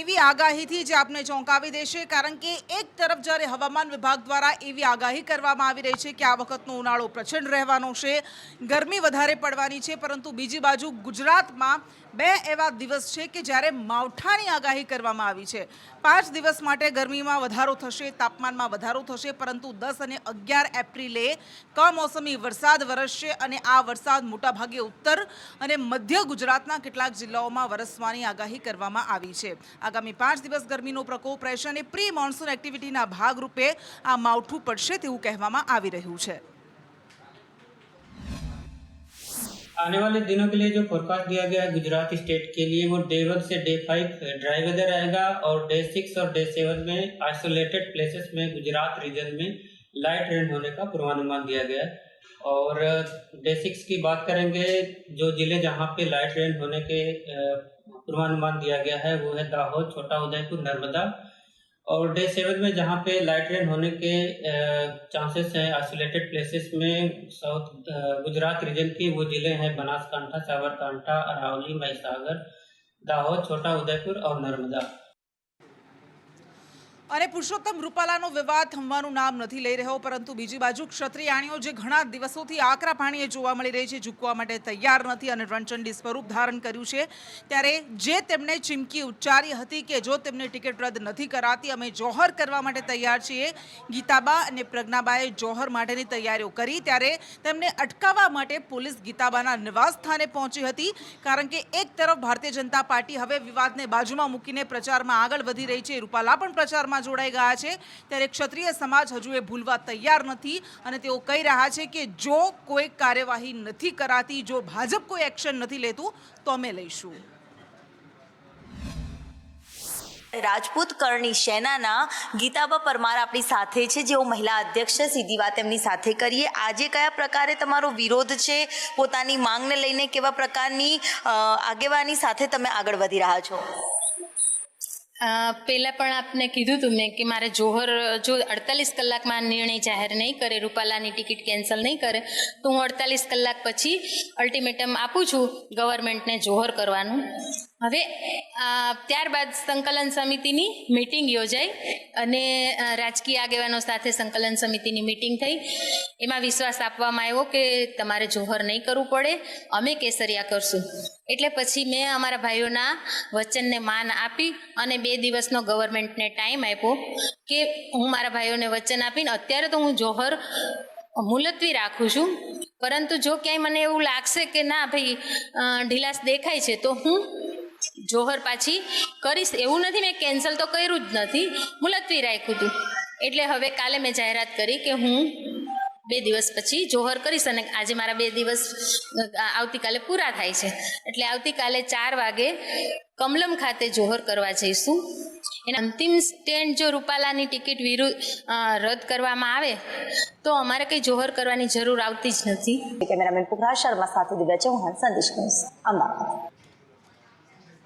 એવી આગાહીથી જે આપને ચોંકાવી દેશે, કારણ કે એક તરફ જ્યારે હવામાન વિભાગ દ્વારા એવી આગાહી કરવામાં આવી રહી છે કે આ વખતનો ઉનાળો પ્રચંડ રહેવાનો છે, ગરમી વધારે પડવાની છે, પરંતુ બીજી બાજુ ગુજરાતમાં બે એવા દિવસ છે કે જ્યારે માવઠાની આગાહી કરવામાં આવી છે। 5 દિવસ માટે ગરમીમાં વધારો થશે, તાપમાનમાં વધારો થશે, પરંતુ 10 અને 11 એપ્રિલે કમોસમી વરસાદ વરસશે અને આ વરસાદ મોટાભાગે ઉત્તર અને મધ્ય ગુજરાતના કેટલાક જિલ્લાઓમાં વરસવાની આગાહી કરવામાં આવી છે। આગામી 5 દિવસ ગરમીનો પ્રકોપ રહેશે અને પ્રી મોન્સૂન એક્ટિવિટીના ભાગરૂપે આ માવઠું પડશે તેવું કહેવામાં આવી રહ્યું છે। आने वाले दिनों के लिए जो फोरकास्ट दिया गया है गुजरात स्टेट के लिए वो डे 1 से डे 5 ड्राई वेदर रहेगा और डे 6 और डे 7 में आइसोलेटेड प्लेसेस में गुजरात रीजन में लाइट रेन होने का पूर्वानुमान दिया गया है। और डे 6 की बात करेंगे, जो जिले जहां पे लाइट रेन होने के पूर्वानुमान दिया गया है वो है दाहोद, छोटा उदयपुर, नर्मदा। और डे 7 में जहाँ पे लाइट रेन होने के चांसेस हैं आइसोलेटेड प्लेसेस में साउथ गुजरात रीजन के वो जिले हैं बनासकांठा, साबरकांठा, अरावली, महिसागर, दाहोद, छोटा उदयपुर और नर्मदा। અને પુરુષોત્તમ રૂપાલાનો વિવાદ થમવાનું નામ નથી લઈ રહ્યો, પરંતુ બીજી બાજુ ક્ષત્રિયાણીઓ જે ઘણા દિવસોથી આકરા પાણીએ જોવા મળી રહી છે, ઝૂકવા માટે તૈયાર નથી અને રણચંડી સ્વરૂપ ધારણ કર્યું છે, ત્યારે જે તેમણે ચીમકી ઉચ્ચારી હતી કે જો તેમને ટિકિટ રદ નથી કરાતી અમે જોહર કરવા માટે તૈયાર છીએ, ગીતાબા અને પ્રજ્ઞાબાએ જોહર માટેની તૈયારીઓ કરી, ત્યારે તેમને અટકાવવા માટે પોલીસ ગીતાબાના નિવાસ સ્થાને પહોંચી હતી। કારણ કે એક તરફ ભારતીય જનતા પાર્ટી હવે વિવાદને બાજુમાં મૂકીને પ્રચારમાં આગળ વધી રહી છે, રૂપાલા પણ પ્રચારમાં જોડાઈ ગયા છે, ત્યારે ક્ષત્રિય સમાજ હજુ એ ભૂલવા તૈયાર નથી અને તેઓ કહી રહ્યા છે કે જો કોઈ કાર્યવાહી નથી કરાતી, જો ભાજપ કોઈ એક્શન નથી લેતું તો અમે લઈશું। રાજપૂત કરણી સેનાના ગીતાબા પરમાર આપણી સાથે છે, જેઓ મહિલા અધ્યક્ષ છે। સીધી વાત એમની સાથે કરીએ, આજે કયા પ્રકારે તમારો વિરોધ છે, પોતાની માંગને લઈને કેવા પ્રકારની આગેવાની સાથે તમે આગળ વધી રહ્યા છો? પહેલાં પણ આપને કીધું હતું મેં કે મારે જોહર જો 48 કલાકમાં નિર્ણય જાહેર નહીં કરે, રૂપાલાની ટિકિટ કેન્સલ નહીં કરે, તો હું 48 કલાક પછી અલ્ટિમેટમ આપું છું ગવર્મેન્ટને જોહર કરવાનું। હવે ત્યારબાદ સંકલન સમિતિની મિટિંગ યોજાઈ અને રાજકીય આગેવાનો સાથે સંકલન સમિતિની મિટિંગ થઈ। એમાં વિશ્વાસ આપવામાં આવ્યો કે તમારે જોહર નહીં કરવું પડે, અમે કેસરિયા કરશું। એટલે પછી મેં અમારા ભાઈઓના વચનને માન આપી અને 2 દિવસનો ગવર્મેન્ટને ટાઈમ આપ્યો કે હું મારા ભાઈઓને વચન આપીને અત્યારે તો હું જોહર મુલતવી રાખું છું, પરંતુ જો ક્યાંય મને એવું લાગશે કે ના ભાઈ ઢીલાસ દેખાય છે તો હું જોહર પાછી કરીશ। એવું નથી, મેં કેન્સલ તો કર્યું જ નથી, મુલતવી રાખ્યું હતું। એટલે હવે કાલે મેં જાહેરાત કરી કે હું 2 દિવસ પછી જોહર કરીશ અને આજે મારા 2 દિવસ આવતીકાલે પૂરા થાય છે, એટલે આવતીકાલે 4 વાગે કમલમ ખાતે જોહર કરવા જઈશું। એના અંતિમ સ્ટેન્ડ જો રૂપાલાની ટિકિટ રદ કરવામાં આવે તો અમારે કંઈ જોહર કરવાની જરૂર આવતી જ નથી। કેમેરામેન પુખરાજ શર્મા સાથે દિવ્યા ચૌહાણ, સંદેશ ન્યૂઝ, અમદાવાદ।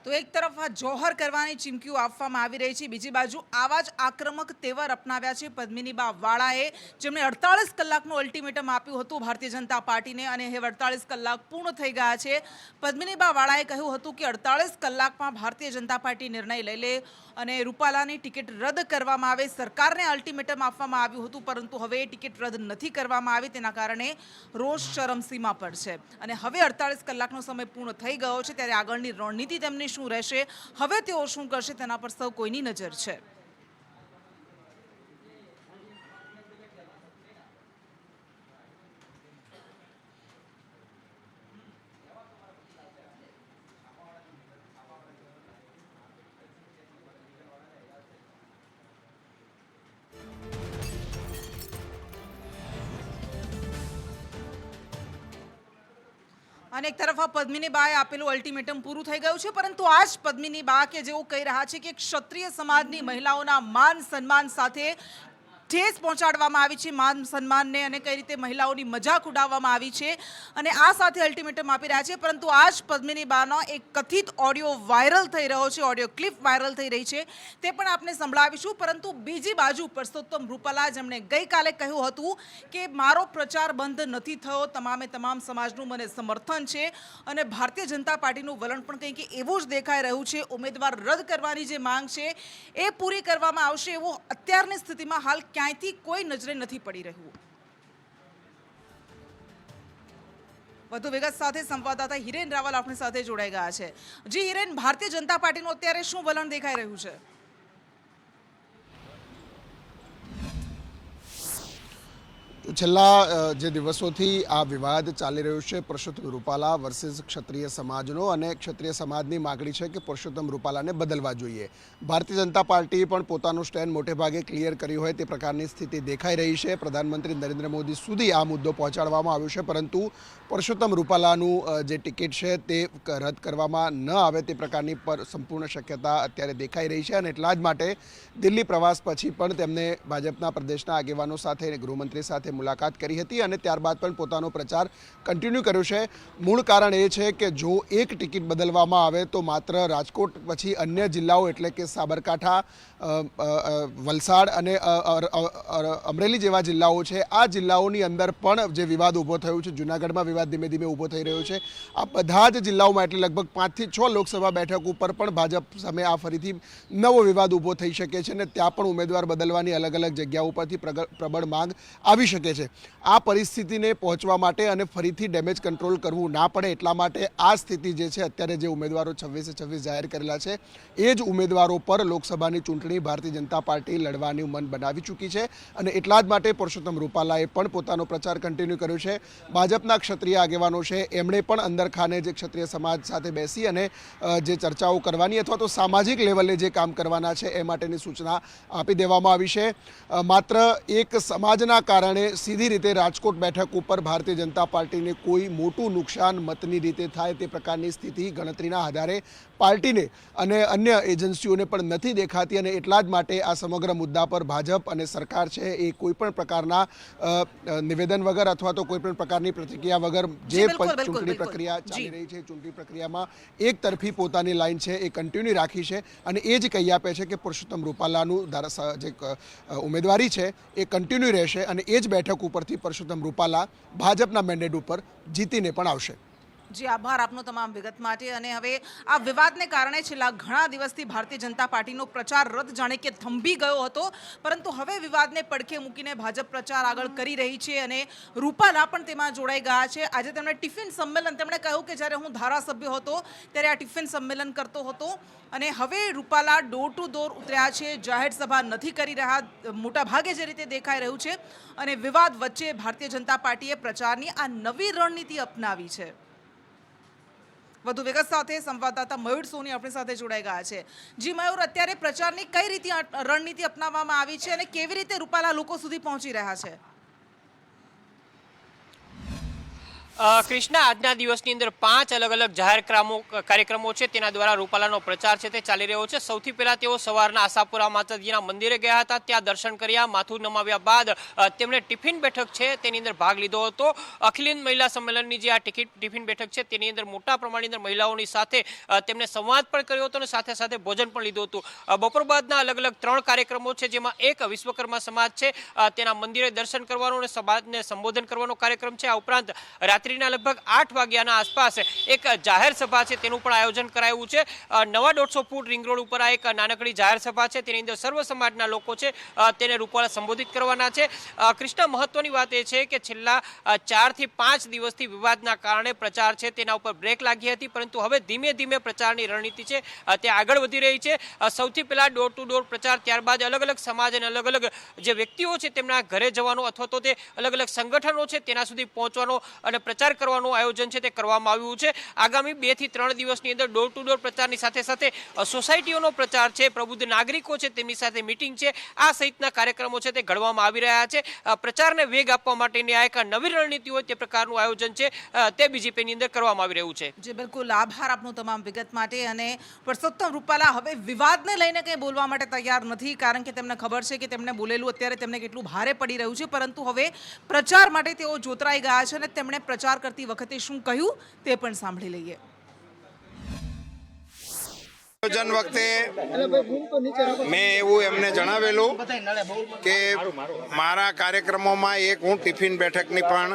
તો એક તરફ આ જોહર કરવાની ચીમકીઓ આપવામાં આવી રહી છે, બીજી બાજુ આવા જ આક્રમક તેવર અપનાવ્યા છે પદ્મિનીબા વાળાએ, જેમણે 48 કલાકનું અલ્ટિમેટમ આપ્યું હતું ભારતીય જનતા પાર્ટીને અને હવે 48 કલાક પૂર્ણ થઈ ગયા છે। પદ્મિનીબા વાળાએ કહ્યું હતું કે 48 કલાકમાં ભારતીય જનતા પાર્ટી નિર્ણય લઈ લે અને રૂપાલાની ટિકિટ રદ કરવામાં આવે। સરકારને અલ્ટિમેટમ આપવામાં આવ્યું હતું, પરંતુ હવે ટિકિટ રદ નથી કરવામાં આવી, તેના કારણે રોષ ચરમસીમા પર છે અને હવે 48 કલાકનો સમય પૂર્ણ થઈ ગયો છે, ત્યારે આગળની રણનીતિ તેમની શું રહેશે, હવે તેઓ શું કરશે તેના પર સૌ કોઈની નજર છે। અને એક તરફ આ પદ્મિનીબાએ આપેલું અલ્ટિમેટમ પૂરું થઈ ગયું છે, પરંતુ આ જ પદ્મિનીબા કે જેઓ કહી રહ્યા છે કે ક્ષત્રિય સમાજની મહિલાઓના માન સન્માન સાથે ઠેસ પહોંચાડવામાં આવી છે, માન સન્માનને, અને કઈ રીતે મહિલાઓની મજાક ઉડાવવામાં આવી છે, અને આ સાથે અલ્ટિમેટમ આપી રહ્યા છે. પરંતુ આ જ પદ્મિની બાનો એક કથિત ઓડિયો વાયરલ થઈ રહ્યો છે, ઓડિયો ક્લિપ વાયરલ થઈ રહી છે, તે પણ આપણે સંભળાવીશું. પરંતુ બીજી બાજુ પરસોત્તમ રૂપાલા, જેમણે ગઈકાલે કહ્યું હતું કે મારો પ્રચાર બંધ નથી થયો, તમામ સમાજનું મને સમર્થન છે, અને ભારતીય જનતા પાર્ટીનું વલણ પણ કંઈક એવું જ દેખાઈ રહ્યું છે. ઉમેદવાર રદ કરવાની જે માંગ છે એ પૂરી કરવામાં આવશે એવું અત્યારની સ્થિતિમાં હાલ ક્યાંયથી કોઈ નજરે નથી પડી રહ્યું. વધુ વિગત સાથે સંવાદદાતા હિરેન રાવલ આપણી સાથે જોડાઈ ગયા છે. જી હિરેન, ભારતીય જનતા પાર્ટીનું અત્યારે શું વલણ દેખાઈ રહ્યું છે? છેલ્લા જે દિવસોથી આ વિવાદ ચાલી રહ્યો છે પરસોત્તમ રૂપાલા વર્સિસ ક્ષત્રિય સમાજનો, અને ક્ષત્રિય સમાજની માગણી છે કે પરસોત્તમ રૂપાલાને બદલવા જોઈએ. ભારતીય જનતા પાર્ટીએ પણ પોતાનું સ્ટેન્ડ મોટે ભાગે ક્લિયર કર્યું હોય તે પ્રકારની સ્થિતિ દેખાઈ રહી છે. પ્રધાનમંત્રી નરેન્દ્ર મોદી સુધી આ મુદ્દો પહોંચાડવામાં આવ્યો છે, પરંતુ પરસોત્તમ રૂપાલાનું જે ટિકિટ છે તે રદ કરવામાં ન આવે તે પ્રકારની સંપૂર્ણ શક્યતા અત્યારે દેખાઈ રહી છે. અને એટલા જ માટે દિલ્હી પ્રવાસ પછી પણ તેમને ભાજપના પ્રદેશના આગેવાનો સાથે અને ગૃહમંત્રી સાથે મુલાકાત કરી હતી, અને ત્યારબાદ પણ પોતાનો પ્રચાર કન્ટિન્યુ કર્યો છે. મૂળ કારણ એ છે કે જો એક ટિકિટ બદલવામાં આવે તો માત્ર રાજકોટ પછી અન્ય જિલ્લાઓ એટલે કે સાબરકાંઠા, વલસાડ અને અમરેલી જેવા જિલ્લાઓ છે, આ જિલ્લાઓની અંદર પણ જે વિવાદ ઊભો થયો છે, જૂનાગઢમાં વિવાદ ધીમે ધીમે ઊભો થઈ રહ્યો છે, આ બધા જ જિલ્લાઓમાં એટલે લગભગ 5 થી 6 લોકસભા બેઠક ઉપર પણ ભાજપ સામે આ ફરીથી નવો વિવાદ ઊભો થઈ શકે છે, અને ત્યાં પણ ઉમેદવાર બદલવાની અલગ અલગ જગ્યાઓ પરથી પ્રબળ માંગ આવી શકે છે. આ પરિસ્થિતિને પહોંચવા માટે અને ફરીથી ડેમેજ કંટ્રોલ કરવું ના પડે એટલા માટે આ સ્થિતિ જે છે, અત્યારે જે ઉમેદવારો 26 જાહેર કરેલા છે એ જ ઉમેદવારો પર લોકસભાની ચૂંટણી ભારતીય જનતા પાર્ટી લડવાનું મન બનાવી ચૂકી છે. અને એટલા જ માટે પરસોત્તમ રૂપાલાએ પણ પોતાનો પ્રચાર કન્ટિન્યુ કર્યો છે. ભાજપના ક્ષત્રિય આગેવાનો છે એમણે પણ અંદરખાને જે ક્ષત્રિય સમાજ સાથે બેસી અને જે ચર્ચાઓ કરવાની અથવા તો સામાજિક લેવલે જે કામ કરવાના છે એ માટેની સૂચના આપી દેવામાં આવી છે. માત્ર એક સમાજના કારણે સીધી રીતે રાજકોટ બેઠક ઉપર ભારતીય જનતા પાર્ટીને કોઈ મોટું નુકસાન મતની રીતે થાય તે પ્રકારની સ્થિતિ ગણતરીના આધારે પાર્ટીને અને અન્ય એજન્સીઓને પણ નથી દેખાતી, અને એટલા જ માટે આ સમગ્ર મુદ્દા પર ભાજપ અને સરકાર છે એ કોઈ પણ પ્રકારના નિવેદન વગર અથવા તો કોઈ પણ પ્રકારની પ્રતિક્રિયા વગર જે ચૂંટણી પ્રક્રિયા ચાલી રહી છે, ચૂંટણી પ્રક્રિયામાં એક તરફી પોતાની લાઈન છે એ કન્ટિન્યુ રાખી છે, અને એ જ કહી આપે છે કે પરસોત્તમ રૂપાલાનું જે ઉમેદવારી છે એ કન્ટિન્યુ રહેશે, અને એ જ બેઠક ઉપરથી પરસોત્તમ રૂપાલા ભાજપના મેન્ડેટ ઉપર જીતીને પણ આવશે. જી, આભાર આપનો તમામ વિગત માટે. અને હવે આ વિવાદને કારણે છેલ્લા ઘણા દિવસથી ભારતીય જનતા પાર્ટીનો પ્રચાર રદ જાણે કે થંભી ગયો હતો, પરંતુ હવે વિવાદને પડખે મૂકીને ભાજપ પ્રચાર આગળ કરી રહી છે, અને રૂપાલા પણ તેમાં જોડાઈ ગયા છે. આજે તેમણે ટિફિન સંમેલન, તેમણે કહ્યું કે જ્યારે હું ધારાસભ્ય હતો ત્યારે આ ટિફિન સંમેલન કરતો હતો, અને હવે રૂપાલા ડોર ટુ ડોર ઉતર્યા છે, જાહેર સભા નથી કરી રહ્યા, મોટા ભાગે જે રીતે દેખાઈ રહ્યું છે, અને વિવાદ વચ્ચે ભારતીય જનતા પાર્ટીએ પ્રચારની આ નવી રણનીતિ અપનાવી છે. વધુ વિગત સાથે સંવાદદાતા મયુર સોની આપણી સાથે જોડાઈ ગયા છે. જી મયુર, અત્યારે પ્રચારની કઈ રીતે રણનીતિ અપનાવવામાં આવી છે અને કેવી રીતે રૂપાલા લોકો સુધી પહોંચી રહ્યા છે? કૃષ્ણા, આજના દિવસની અંદર 5 અલગ અલગ જાહેર કાર્યક્રમો છે તેના દ્વારા રૂપાલાનો પ્રચાર છે તે ચાલી રહ્યો છે. સૌથી પહેલા તેઓ સવારના આશાપુરા માતાજીના મંદિરે ગયા હતા, ત્યાં દર્શન કર્યા, માથું નમાવ્યા બાદ તેમણે ટિફિન બેઠક છે તેની અંદર ભાગ લીધો હતો. અખિલ હિન્દ મહિલા સંમેલનની જે આ ટિફિન બેઠક છે તેની અંદર મોટા પ્રમાણની અંદર મહિલાઓની સાથે તેમણે સંવાદ પણ કર્યો હતો, અને સાથે સાથે ભોજન પણ લીધું હતું. બપોર બાદના અલગ અલગ 3 કાર્યક્રમો છે, જેમાં એક વિશ્વકર્મા સમાજ છે તેના મંદિરે દર્શન કરવાનો અને સમાજને સંબોધન કરવાનો કાર્યક્રમ છે. આ ઉપરાંત રાત્રિના લગભગ 8 વાગ્યાના આસપાસ એક જાહેર સભા છે તેનું પણ આયોજન કરાયું છે. નવા 150 ફૂટ રિંગ રોડ ઉપર આ એક નાનકડી જાહેર સભા છે, તેની અંદર સર્વ સમાજના લોકો છે તેને રૂપાલા સંબોધિત કરવાના છે. કૃષ્ણા, મહત્વની વાત એ છે કે છેલ્લા 4 થી 5 દિવસથી વિવાદના કારણે પ્રચાર છે તેના ઉપર બ્રેક લાગી હતી, પરંતુ હવે ધીમે ધીમે પ્રચારની રણનીતિ છે તે આગળ વધી રહી છે. સૌથી પહેલા ડોર ટુ ડોર પ્રચાર, ત્યારબાદ અલગ અલગ સમાજ અને અલગ અલગ જે વ્યક્તિઓ છે તેમના ઘરે જવાનો, અથવા તો તે અલગ અલગ સંગઠનો છે તેના સુધી પહોંચવાનો, અને પ્રચાર કરવાનું આયોજન છે તે કરવામાં આવ્યું છે। આગામી 2 થી 3 દિવસની અંદર ડોર ટુ ડોર પ્રચારની સાથે સાથે સોસાયટીઓનો પ્રચાર છે, પ્રબુદ્ધ નાગરિકો છે તેમની સાથે મીટિંગ છે, આ સહિતના કાર્યક્રમો છે તે ઘડવામાં આવી રહ્યા છે। પ્રચારને વેગ આપવા માટેની આ એક નવી રણનીતિ હોય તે પ્રકારનું આયોજન છે તે બીજેપીની અંદર કરવામાં આવી રહ્યું છે। જી બિલકુલ, આભાર આપનો તમામ વિગત માટે। અને પરસોત્તમ રૂપાલા હવે વિવાદને લઈને કંઈ બોલવા માટે તૈયાર નથી, કારણ કે તેમને ખબર છે કે તેમણે બોલેલું અત્યારે તેમને કેટલું ભારે પડી રહ્યું છે, પરંતુ હવે પ્રચાર માટે તેઓ જોતરાઈ ગયા છે અને તેમણે પ્રચાર કરતી વખતે શું કહ્યું તે પણ સાંભળી લઈએ। આયોજન વખતે મેં એવું એમને જણાવેલું કે મારા કાર્યક્રમોમાં એક હું ટિફિન બેઠકની પણ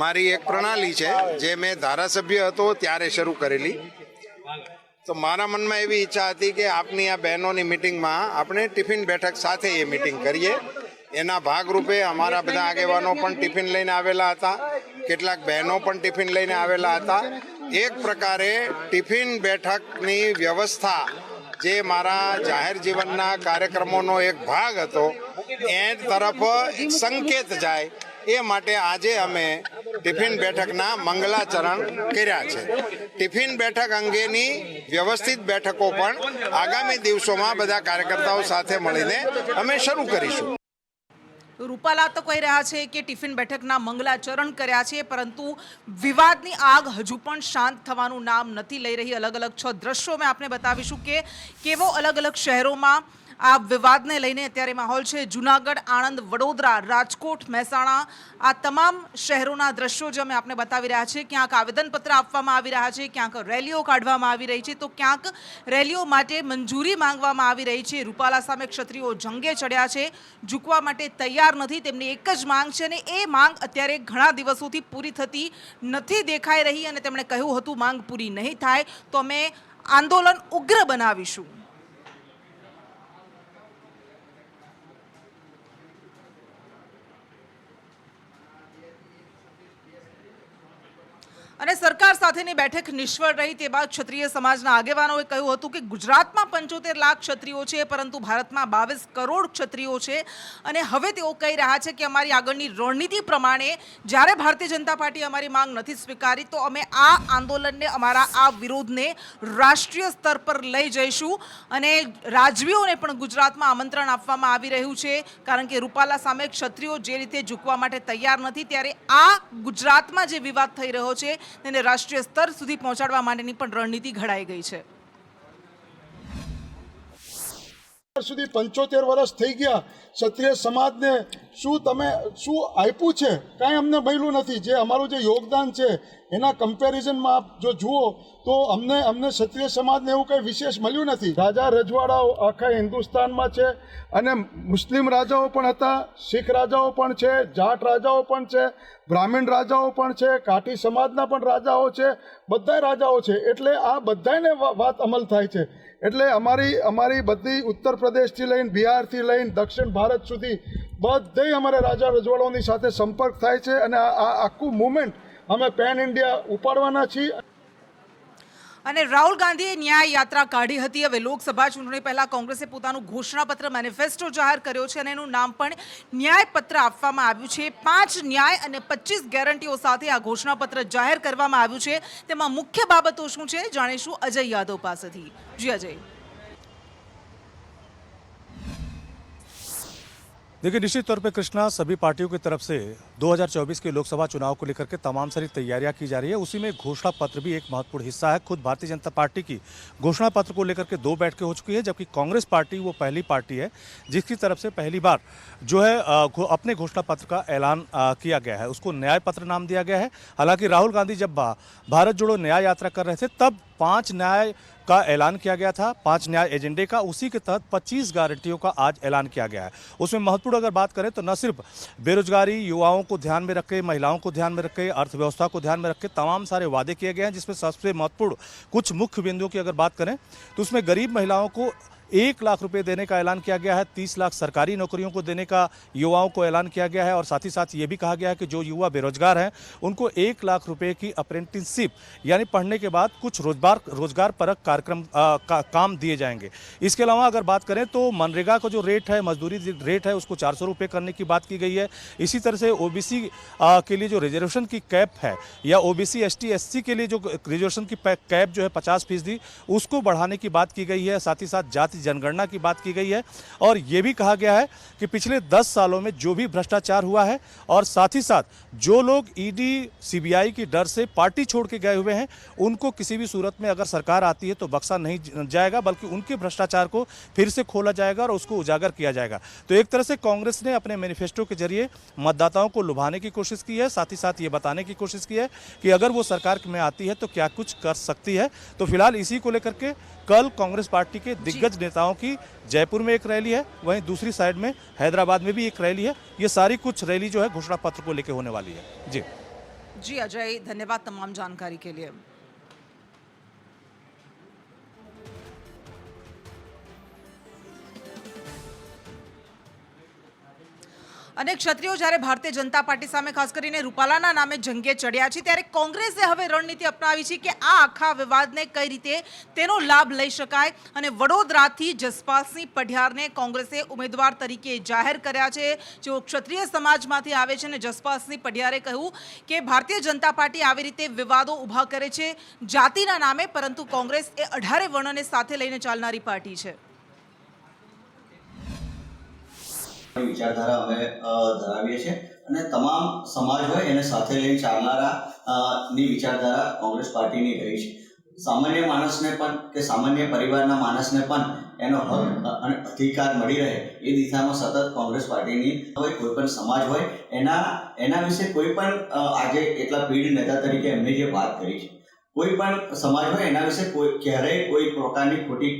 મારી એક પ્રણાલી છે જે મેં ધારાસભ્ય હતો ત્યારે શરૂ કરેલી। તો મારા મનમાં એવી ઈચ્છા હતી કે આપની આ બહેનોની મિટિંગમાં આપણે ટિફિન બેઠક સાથે એ મિટિંગ કરીએ। એના ભાગરૂપે અમારા બધા આગેવાનો પણ ટિફિન લઈને આવેલા હતા, કેટલાક બહેનો પણ ટિફિન લઈને આવેલા હતા। એક પ્રકારે ટિફિન બેઠકની વ્યવસ્થા જે મારા જાહેર જીવનના કાર્યક્રમોનો એક ભાગ હતો એ તરફ એક સંકેત જાય એ માટે આજે અમે ટિફિન બેઠકના મંગલાચરણ કર્યા છે। ટિફિન બેઠક અંગેની વ્યવસ્થિત બેઠકો પણ આગામી દિવસોમાં બધા કાર્યકર્તાઓ સાથે મળીને અમે શરૂ કરીશું। રૂપાલા તો કહી રહ્યા છે કે ટિફિન બેઠકના મંગલાચરણ કર્યા છે, પરંતુ વિવાદની આગ હજુ પણ શાંત થવાનું નામ નથી લઈ રહી। અલગ અલગ 6 દ્રશ્યો મેં આપને બતાવીશું કે કેવો અલગ અલગ શહેરોમાં આ વિવાદને લઈને અત્યારે માહોલ છે। જૂનાગઢ, આણંદ, વડોદરા, રાજકોટ, મહેસાણા, આ તમામ શહેરોના દ્રશ્યો જે અમે આપને બતાવી રહ્યા છીએ। ક્યાંક આવેદનપત્ર આપવામાં આવી રહ્યા છે, ક્યાંક રેલીઓ કાઢવામાં આવી રહી છે, તો ક્યાંક રેલીઓ માટે મંજૂરી માંગવામાં આવી રહી છે। રૂપાલા સામે ક્ષત્રિયો જંગે ચડ્યા છે, ઝૂકવા માટે તૈયાર નથી। તેમની એક જ માંગ છે અને એ માંગ અત્યારે ઘણા દિવસોથી પૂરી થતી નથી દેખાઈ રહી, અને તેમણે કહ્યું હતું માંગ પૂરી નહીં થાય તો અમે આંદોલન ઉગ્ર બનાવીશું। અને સરકાર સાથેની બેઠક નિષ્ફળ રહી તે બાદ ક્ષત્રિય સમાજના આગેવાનોએ કહ્યું હતું કે ગુજરાતમાં 75 લાખ ક્ષત્રિયો છે, પરંતુ ભારતમાં 22 કરોડ ક્ષત્રિયો છે, અને હવે તેઓ કહી રહ્યા છે કે અમારી આગળની રણનીતિ પ્રમાણે જ્યારે ભારતીય જનતા પાર્ટી અમારી માંગ નથી સ્વીકારી તો અમે આ આંદોલનને, અમારા આ વિરોધને રાષ્ટ્રીય સ્તર પર લઈ જઈશું। અને રાજવીઓને પણ ગુજરાતમાં આમંત્રણ આપવામાં આવી રહ્યું છે, કારણ કે રૂપાલા સામે ક્ષત્રિયો જે રીતે ઝૂકવા માટે તૈયાર નથી, ત્યારે આ ગુજરાતમાં જે વિવાદ થઈ રહ્યો છે તેને રાષ્ટ્રીય સ્તર સુધી પહોંચાડવા માટેની પણ રણનીતિ ઘડાઈ ગઈ છે। સુધી 75 વર્ષ થઈ ગયા, ક્ષત્રિય સમાજને શું આપ્યું છે? કાંઈ અમને મળ્યું નથી। જે અમારું જે યોગદાન છે એના કમ્પેરિઝનમાં આપ જો જુઓ તો અમને ક્ષત્રિય સમાજને એવું કંઈ વિશેષ મળ્યું નથી। રાજા રજવાડાઓ આખા હિન્દુસ્તાનમાં છે, અને મુસ્લિમ રાજાઓ પણ હતા, શીખ રાજાઓ પણ છે, જાટ રાજાઓ પણ છે, બ્રાહ્મણ રાજાઓ પણ છે, કાઠી સમાજના પણ રાજાઓ છે, બધાય રાજાઓ છે। એટલે આ બધાને વાત અમલ થાય છે। એટલે અમારી બધી ઉત્તર પ્રદેશથી લઈને બિહારથી લઈને દક્ષિણ ભારત સુધી બધે અમારે રાજા રજવાડાઓની સાથે સંપર્ક થાય છે, અને આ આખું મુવમેન્ટ અમે પેન ઇન્ડિયા ઉપાડવાના છીએ। અને રાહુલ ગાંધીએ ન્યાય યાત્રા કાઢી હતી। હવે લોકસભા ચૂંટણી પહેલા કોંગ્રેસે પોતાનું ઘોષણાપત્ર મેનિફેસ્ટો જાહેર કર્યો છે, અને એનું નામ પણ ન્યાયપત્ર આપવામાં આવ્યું છે। 5 ન્યાય અને 25 ગેરંટીઓ સાથે આ ઘોષણાપત્ર જાહેર કરવામાં આવ્યું છે। તેમાં મુખ્ય બાબતો શું છે જાણીશું અજય યાદવ પાસેથી। જી અજય। देखिए, निश्चित तौर पे कृष्णा, सभी पार्टियों की तरफ से 2024 के लोकसभा चुनाव को लेकर के तमाम सारी तैयारियां की जा रही है। उसी में घोषणा पत्र भी एक महत्वपूर्ण हिस्सा है। खुद भारतीय जनता पार्टी की घोषणा पत्र को लेकर के 2 बैठकें हो चुकी है, जबकि कांग्रेस पार्टी वो पहली पार्टी है जिसकी तरफ से पहली बार जो है अपने घोषणा पत्र का ऐलान किया गया है। उसको न्याय पत्र नाम दिया गया है। हालांकि राहुल गांधी जब भारत जोड़ो न्याय यात्रा कर रहे थे तब 5 न्याय का ऐलान किया गया था, 5 न्याय एजेंडे का। उसी के तहत 25 गारंटियों का आज ऐलान किया गया है। उसमें महत्वपूर्ण अगर बात करें तो न सिर्फ बेरोजगारी, युवाओं को ध्यान में रखे, महिलाओं को ध्यान में रखे, अर्थव्यवस्था को ध्यान में रखे तमाम सारे वादे किए गए हैं, जिसमें सबसे महत्वपूर्ण कुछ मुख्य बिंदुओं की अगर बात करें तो उसमें गरीब महिलाओं को 1 लाख रुपए देने का ऐलान किया गया है। 30 लाख सरकारी नौकरियों को देने का युवाओं को ऐलान किया गया है और साथ ही साथ ये भी कहा गया है कि जो युवा बेरोजगार हैं उनको 1 लाख रुपए की अप्रेंटिसशिप यानी पढ़ने के बाद कुछ रोजगार परक कार्यक्रम काम दिए जाएंगे। इसके अलावा अगर बात करें तो मनरेगा का जो रेट है, मजदूरी रेट है, उसको 400 रुपये करने की बात की गई है। इसी तरह से ओबीसी के लिए जो रिजर्वेशन की कैप है या ओबीसी एसटी एससी के लिए जो रिजर्वेशन की कैप जो है 50% उसको बढ़ाने की बात की गई है। साथ ही साथ जाति जनगणना की बात की गई है और ये भी कहा गया है कि पिछले 10 सालों में जो भी भ्रष्टाचार हुआ है और साथ ही साथ जो लोग ईडी सीबीआई की डर से पार्टी छोड़ के गए हुए हैं उनको किसी भी सूरत में अगर सरकार आती है तो बख्शा नहीं जाएगा, बल्कि उनके भ्रष्टाचार को फिर से खोला जाएगा और उसको उजागर किया जाएगा। तो एक तरह से कांग्रेस ने अपने मैनिफेस्टो के जरिए मतदाताओं को लुभाने की कोशिश की है, साथ ही साथ ये बताने की कोशिश की है कि अगर वो सरकार में आती है तो क्या कुछ कर सकती है। तो फिलहाल इसी को लेकर के कल कांग्रेस पार्टी के दिग्गज नेताओं की जयपुर में एक रैली है, वहीं दूसरी साइड में हैदराबाद में भी एक रैली है। ये सारी कुछ रैली जो है घोषणा पत्र को लेकर होने वाली है। जी अजय, धन्यवाद तमाम जानकारी के लिए। અને ક્ષત્રિયો જ્યારે ભારતીય જનતા પાર્ટી સામે ખાસ કરીને રૂપાલાના નામે જંગે ચડ્યા છે ત્યારે કોંગ્રેસે હવે રણનીતિ અપનાવી છે કે આ આખા વિવાદને કઈ રીતે તેનો લાભ લઈ શકાય અને વડોદરાથી જસપાલસિંહ પઢિયારને કોંગ્રેસે ઉમેદવાર તરીકે જાહેર કર્યા છે, જેઓ ક્ષત્રિય સમાજમાંથી આવે છે। અને જસપાલસિંહ પઢિયારે કહ્યું કે ભારતીય જનતા પાર્ટી આવી રીતે વિવાદો ઊભા કરે છે જાતિના નામે, પરંતુ કોંગ્રેસ એ 18 વર્ણને સાથે લઈને ચાલનારી પાર્ટી છે। વિચારધારા અમે ધરાવીએ છીએ અને તમામ સમાજ હોય એને સાથે લઈને ચાલનારા ની વિચારધારા કોંગ્રેસ પાર્ટીની રહી છે। સામાન્ય માણસને પણ કે સામાન્ય પરિવારના માણસને પણ એનો હક અને અધિકાર મળી રહે એ દિશામાં સતત કોંગ્રેસ પાર્ટીની હોય કોઈ પણ સમાજ હોય એના વિશે કોઈ પણ આજે એટલા પીઢ નેતા તરીકે એમને જે વાત કરી છે કોઈ પણ સમાજ હોય એના વિશે ક્યારેય કોઈ પ્રકારની ખોટી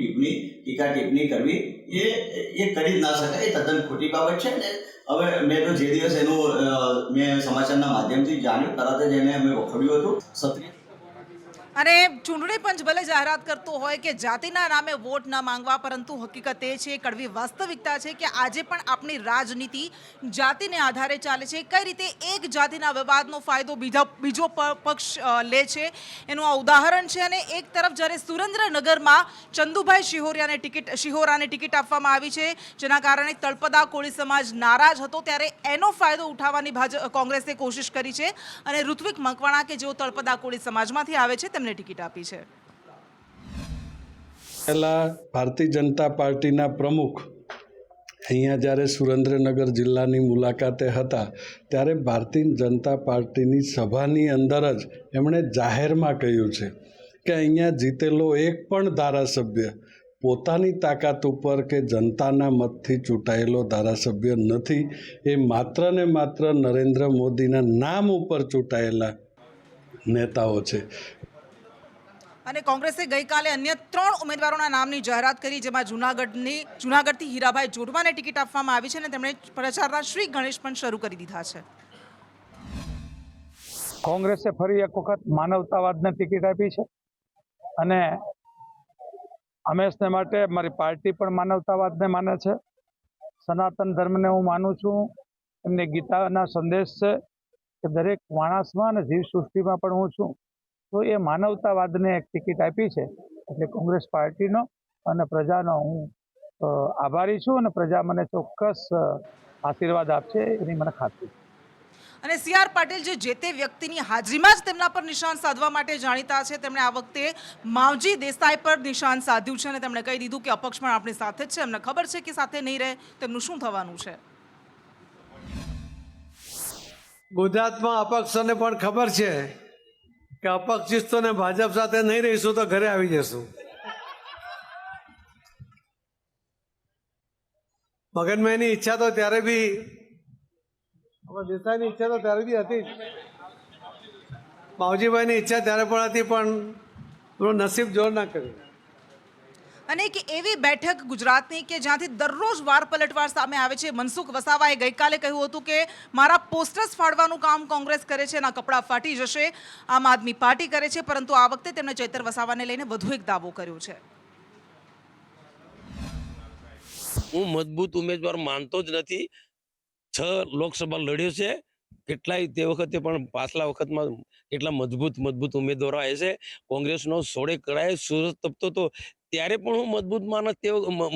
ટીકા ટિપ્પણી કરવી એ કરી જ ના શકાય, એ તદ્દન ખોટી બાબત છે ને। હવે મેં તો જે દિવસ એનું મેં સમાચારના માધ્યમથી જાણ્યું તરત જ એને અમે વખોડ્યું હતું। ક્ષત્રિય અને ચૂંટણી પંચ ભલે જાહેરાત કરતો હોય કે જાતિના નામે વોટ ન માંગવા, પરંતુ હકીકત એ છે, કડવી વાસ્તવિકતા છે કે આજે પણ આપણી રાજનીતિ જાતિને આધારે ચાલે છે। કઈ રીતે એક જાતિના વિવાદનો ફાયદો બીજો પક્ષ લે છે એનું આ ઉદાહરણ છે। અને એક તરફ જ્યારે સુરેન્દ્રનગરમાં ચંદુભાઈ શિહોરાને ટિકિટ આપવામાં આવી છે, જેના કારણે તળપદા કોળી સમાજ નારાજ હતો, ત્યારે એનો ફાયદો ઉઠાવવાની કોંગ્રેસે કોશિશ કરી છે અને ઋત્વિક મકવાણા કે જેઓ તળપદા કોળી સમાજમાંથી આવે છે તેમને ટિકિટ આપી છે। પહેલા ભારતીય જનતા પાર્ટીના પ્રમુખ અહીંયા જ્યારે સુરેન્દ્રનગર જિલ્લાની મુલાકાતે હતા ત્યારે ભારતીય જનતા પાર્ટીની સભાની અંદર જ એમણે જાહેરમાં કહ્યું છે કે અહીંયા જીતેલો એક પણ ધારાસભ્ય પોતાની તાકાત ઉપર કે જનતાના મતથી ચૂંટાયેલો ધારાસભ્ય નથી, એ માત્ર ને માત્ર નરેન્દ્ર મોદીના નામ ઉપર ચૂંટાયેલા નેતાઓ છે। અને કોંગ્રેસે ગઈકાલે અન્ય 3 ઉમેદવારોના નામની જાહેરાત કરી, જેમાં જૂનાગઢથી હીરાભાઈ જોડવાને ટિકિટ આપવામાં આવી છે અને તેમણે પ્રચારના શ્રી ગણેશ પણ શરૂ કરી દીધા છે। કોંગ્રેસે ફરી એક વખત માનવતાવાદને ટિકિટ આપી છે અને હંમેશને માટે મારી પાર્ટી પણ માનવતાવાદને માને છે। સનાતન ધર્મને હું માનું છું, એમની ગીતાના સંદેશ છે કે દરેક માણસમાં અને જીવસૃષ્ટિમાં પણ હું છું, તો એ માનવતાવાદને એક ટિકિટ આપી છે। એટલે કોંગ્રેસ પાર્ટીનો અને પ્રજાનો હું આભારી છું અને પ્રજા મને ચોક્કસ આશીર્વાદ આપશે એની મને ખાતરી છે। અને સી.આર. પાટીલ જે તે વ્યક્તિની હાજરીમાં જ તેમના પર નિશાન સાધવા માટે જાણીતા છે, તેમણે આ વખતે માવજી દેસાઈ પર નિશાન સાધ્યું છે અને તેમણે કહી દીધું કે અપક્ષ પણ આપણી સાથે જ છે, અમને ખબર છે કે સાથે નહીં રહે તેમનું શું થવાનું છે। ગુજરાતમાં અપક્ષોને પણ ખબર છે કે અપક્ષિસ્તોને ભાજપ સાથે નહીં રહીશું તો ઘરે આવી જશું। મગનમાં એની ઈચ્છા તો ત્યારે બી દેસાઈની ઈચ્છા તો ત્યારે બી હતી જ, માવજીભાઈની ઈચ્છા ત્યારે પણ હતી, પણ થોડું નસીબ જોર ના કર્યું। અને એક એવી બેઠક ગુજરાતની કે જ્યાંથી દરરોજ વાર પલટવાર સામે આવે છે। મનસુખ વસાવાએ ગઈકાલે કહ્યું હતું કે મારા પોસ્ટર્સ ફાડવાનું કામ કોંગ્રેસ કરે છે, એના કપડાં ફાટી જશે, આમ આદમી પાર્ટી કરે છે, પરંતુ આ વખતે તેમણે ચૈતર વસાવાને લઈને વધુ એક દાવો કર્યો છે। હું મજબૂત ઉમેદવાર માનતો જ નથી. 6 લોકસભા લડ્યો છે, કેટલાય તે વખતે પણ પાછલા વખતમાં કેટલા મજબૂત ઉમેદવારો આવે છે. કોંગ્રેસનો સોળે કળાએ સૂરજ તપતો હતો ત્યારે પણ હું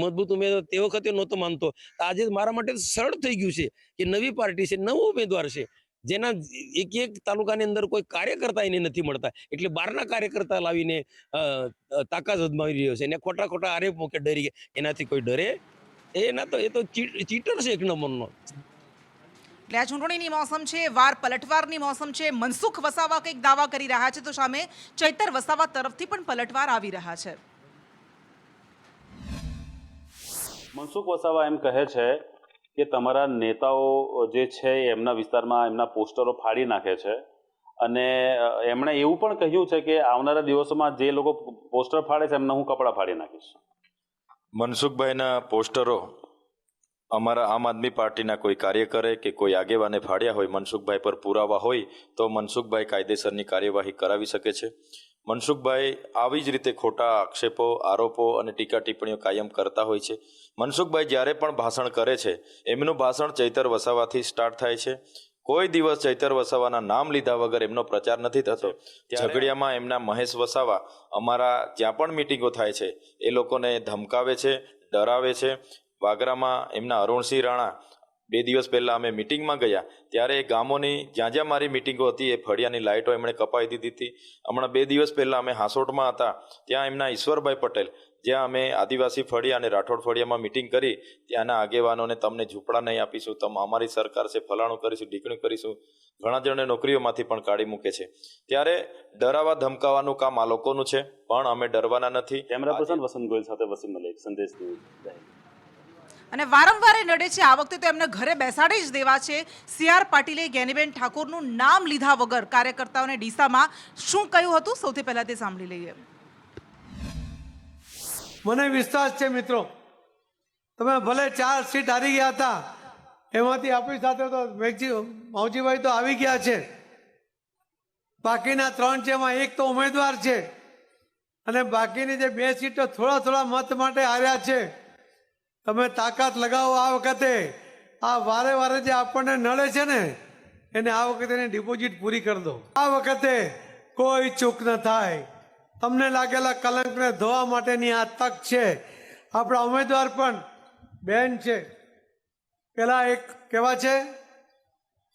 મજબૂત ઉમેદવાર તે વખતે નહોતો માનતો. આજે મારા માટે સરળ થઈ ગયું છે કે નવી પાર્ટી છે, નવો ઉમેદવાર છે, જેના એક તાલુકાની અંદર કોઈ કાર્યકર્તા એને નથી મળતા, એટલે બહારના કાર્યકર્તા લાવીને તાકાત અજમાવી રહ્યો છે. એને ખોટા આરોપ મૂકે ડરી ગયા, એનાથી કોઈ ડરે એ તો ચીટર છે એક નંબરનો. એટલે આ ચૂંટણીની મોસમ છે, વાર પલટવારની મોસમ છે. મનસુખ વસાવા કંઈક દાવા કરી રહ્યા છે તો સામે ચૈતર વસાવા તરફથી પણ પલટવાર આવી રહ્યા છે. મનસુખ વસાવા એમ કહે છે કે તમારા નેતાઓ જે છે એમના વિસ્તારમાં એમના પોસ્ટરો ફાડી નાખે છે અને એમણે એવું પણ કહ્યું છે કે આવનારા દિવસોમાં જે લોકો પોસ્ટર ફાડે છે એમના હું કપડાં ફાડી નાખીશ. મનસુખભાઈના પોસ્ટરો અમારા આમ આદમી પાર્ટીના કોઈ કાર્યકરે કે કોઈ આગેવાને ફાડ્યા હોય, મનસુખભાઈ પર પુરાવા હોય તો મનસુખભાઈ કાયદેસરની કાર્યવાહી કરાવી શકે છે. મનસુખભાઈ આવી જ રીતે ખોટા આક્ષેપો, આરોપો અને ટીકા ટિપ્પણીઓ કાયમ કરતા હોય છે. મનસુખભાઈ જ્યારે પણ ભાષણ કરે છે એમનું ભાષણ ચૈતર વસાવાથી સ્ટાર્ટ થાય છે. કોઈ દિવસ ચૈતર વસાવાના નામ લીધા વગર એમનો પ્રચાર નથી થતો. ઝઘડિયામાં એમના મહેશ વસાવા અમારા જ્યાં પણ મિટિંગો થાય છે એ લોકોને ધમકાવે છે, ડરાવે છે. વાગરામાં એમના અરુણસિંહ રાણા 2 દિવસ પહેલા અમે મિટિંગમાં ગયા ત્યારે ગામોની જ્યાં મારી મિટિંગો હતી એ ફળિયાની લાઇટો એમણે કપાવી દીધી હતી. હમણાં 2 દિવસ પહેલા અમે હાંસોટમાં હતા, ત્યાં એમના ઈશ્વરભાઈ પટેલ, જ્યાં અમે આદિવાસી ફળિયા અને રાઠોડ ફળિયામાં મિટિંગ કરી, ત્યાંના આગેવાનોને તમને ઝૂંપડા નહીં આપીશું, તમે અમારી સરકાર છે, ફલાણું કરીશું, ઢીકણું કરીશું, ઘણા જણને નોકરીઓમાંથી પણ કાઢી મૂકે છે. ત્યારે ડરાવા ધમકાવાનું કામ આ લોકોનું છે, પણ અમે ડરવાના નથી. કેમેરા પર્સન વસંત ગોયલ સાથે વસીમ મલિક, સંદેશ ન્યૂઝ. અને વારંવાર નડે છે, આ વખતે તો એમને ઘરે બેસાડી જ દેવા છે. CR પાટીલે જ્ઞાનીબેન ઠાકોરનું નામ લીધા વગર કાર્યકર્તાઓને ડીસામાં શું કહ્યું હતું, સૌથી પહેલા તે સાંભળી લઈએ. મને વિશ્વાસ છે મિત્રો, તમે ભલે 4 સીટ હારી ગયા હતા, એમાંથી આપણી સાથે તો માવજીભાઈ તો આવી ગયા છે, બાકીના 3 છે એમાં 1 તો ઉમેદવાર છે અને બાકીની જે 2 સીટો થોડા મત માટે હાર્યા છે. તમે તાકાત લગાવો આ વખતે. આ વારે જે આપણને નડે છે ને એને આ વખતે એની ડિપોઝિટ પૂરી કરી દો. આ વખતે કોઈ ચૂક ન થાય. તમને લાગેલા કલંકને ધોવા માટેની આ તક છે. આપણા ઉમેદવાર પણ બેન છે, પેલા એક કેવા છે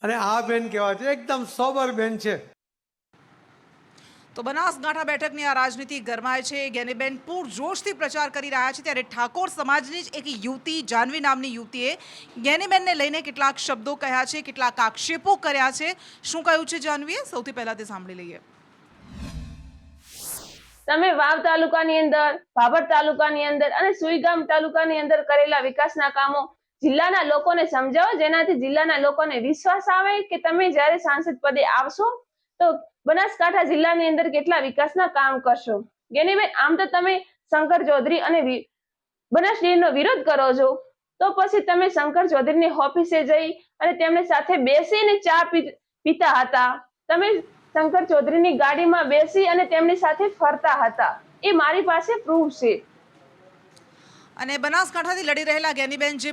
અને આ બેન કેવા છે, એકદમ સોબર બેન છે. તો બનાસકાંઠા બેઠકની આ રાજનીતિ ગરમાય છે. જ્ઞાનીબેન પૂરજોશથી પ્રચાર કરી રહ્યા છે, ત્યારે ઠાકોર સમાજની જ એક યુવતી, જાનવી નામની યુવતીએ જ્ઞાનીબેનને લઈને કેટલાક શબ્દો કહ્યા છે, કેટલાક આક્ષેપો કર્યા છે. શું કહ્યું છે જાનવીએ, સૌથી પહેલા તે સાંભળી લઈએ. તમે વાવ તાલુકાની અંદર, ભાભર તાલુકાની અંદર અને સુઈગામ તાલુકાની અંદર કરેલા વિકાસના કામો જિલ્લાના લોકોને સમજાવો, જેનાથી જિલ્લાના લોકોને વિશ્વાસ આવે કે તમે જ્યારે સાંસદ પદે આવશો તો બનાસકાંઠા જિલ્લાની અંદર કેટલા વિકાસના કામ કરશો. જ્ઞાનીબેન, આમ તો તમે શંકર ચૌધરી અને બનાસ ડેરીનો વિરોધ કરો છો, તો પછી તમે શંકર ચૌધરીની ઓફિસે જઈ અને તેમની સાથે બેસીને ચા પીતા હતા. તમે શંકર ચૌધરીની ગાડીમાં બેસી અને તેમની સાથે ફરતા હતા. એ મારી પાસે પ્રૂફ છે. અને બનાસકાંઠાથી લડી રહેલા જ્ઞાનીબેન જે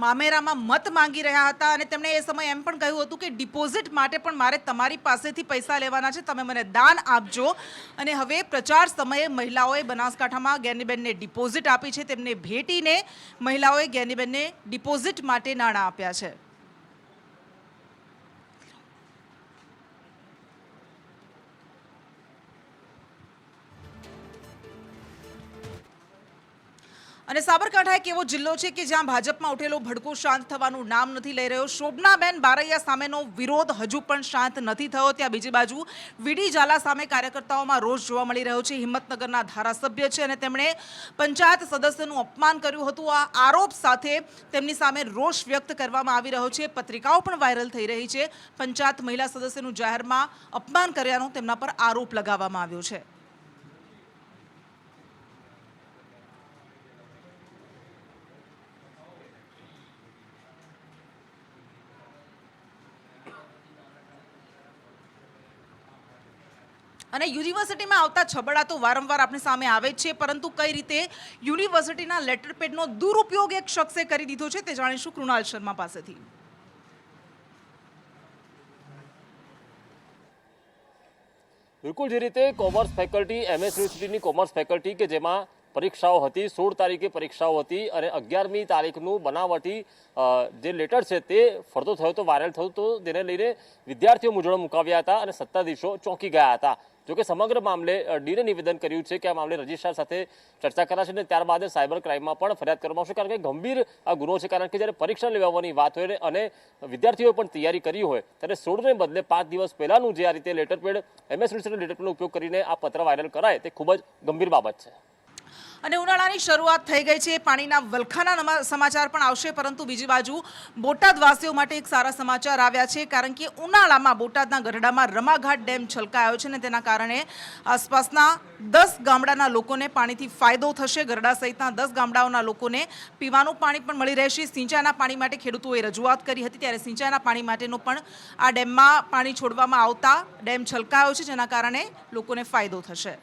મામેરામાં મત માંગી રહ્યા હતા અને તેમણે એ સમયે એમ પણ કહ્યું હતું કે ડિપોઝિટ માટે પણ મારે તમારી પાસેથી પૈસા લેવાના છે, તમે મને દાન આપજો. અને હવે પ્રચાર સમયે મહિલાઓએ બનાસકાંઠામાં જ્ઞાનીબેનને ડિપોઝિટ આપી છે, તેમને ભેટીને મહિલાઓએ જ્ઞાનીબેનને ડિપોઝિટ માટે નાણાં આપ્યા છે. અને સાબરકાંઠા એક એવો જિલ્લો છે કે જ્યાં ભાજપમાં ઉઠેલો ભડકો શાંત થવાનું નામ નથી લઈ રહ્યો. શોભનાબેન બારૈયા સામેનો વિરોધ હજુ પણ શાંત નથી થયો. ત્યાં બીજી બાજુ વીડી ઝાલા સામે કાર્યકર્તાઓમાં રોષ જોવા મળી રહ્યો છે. હિંમતનગરના ધારાસભ્ય છે અને તેમણે પંચાયત સદસ્યનું અપમાન કર્યું હતું. આ આરોપ સાથે તેમની સામે રોષ વ્યક્ત કરવામાં આવી રહ્યો છે. પત્રિકાઓ પણ વાયરલ થઈ રહી છે. પંચાયત મહિલા સદસ્યનું જાહેરમાં અપમાન કર્યાનો તેમના પર આરોપ લગાવવામાં આવ્યો છે. અને યુનિવર્સિટીમાં આવતા છબડા તો વારંવાર આપણી સામે આવે જ છે, પરંતુ કઈ રીતે યુનિવર્સિટીના લેટર પેડનો દુરુપયોગ એક શખ્સે કરી દીધો છે તે જાણીશું કૃણાલ શર્મા પાસેથી. બિલકુલ જે રીતે કોમર્સ ફેકલ્ટી MS યુનિવર્સિટીની કોમર્સ ફેકલ્ટી કે જેમાં પરીક્ષાઓ હતી 16 તારીખે પરીક્ષાઓ હતી અને 11મી તારીખનું બનાવટી જે લેટર છે તે ફરતો થયો તો વાયરલ થયો તો તેને લઈને વિદ્યાર્થીઓ મૂંઝવણ મુકાવ્યા હતા અને સત્તાધીશો ચોંકી ગયા હતા. જોકે સમગ્ર મામલે ડીને નિવેદન કર્યું છે કે આ મામલે રજિસ્ટ્રાર સાથે ચર્ચા કરાશે અને ત્યારબાદ સાયબર ક્રાઇમમાં પણ ફરિયાદ કરવામાં આવશે, કારણ કે ગંભીર આ ગુનો છે. કારણ કે જ્યારે પરીક્ષા લેવાની વાત હોય અને વિદ્યાર્થીઓએ પણ તૈયારી કરી હોય ત્યારે 16ને બદલે 5 દિવસ પહેલાનું જે આ રીતે લેટર પેડ MS યુનિવર્સિટીના લેટર પેડનો ઉપયોગ કરીને આ પત્ર વાયરલ કરાય તે ખૂબ જ ગંભીર બાબત છે. અને ઉનાળાની શરૂઆત થઈ ગઈ છે, પાણીના વલખાના સમાચાર પણ આવશે, પરંતુ બીજી બાજુ બોટાદવાસીઓ માટે એક સારા સમાચાર આવ્યા છે, કારણ કે ઉનાળામાં બોટાદના ગઢડામાં રમાઘાટ ડેમ છલકાયો છે અને તેના કારણે આસપાસના 10 ગામડાના લોકોને પાણીથી ફાયદો થશે. ગઢડા સહિતના 10 ગામડાઓના લોકોને પીવાનું પાણી પણ મળી રહેશે. સિંચાઈના પાણી માટે ખેડૂતોએ રજૂઆત કરી હતી, ત્યારે સિંચાઈના પાણી માટેનો પણ આ ડેમમાં પાણી છોડવામાં આવતા ડેમ છલકાયો છે, જેના કારણે લોકોને ફાયદો થશે.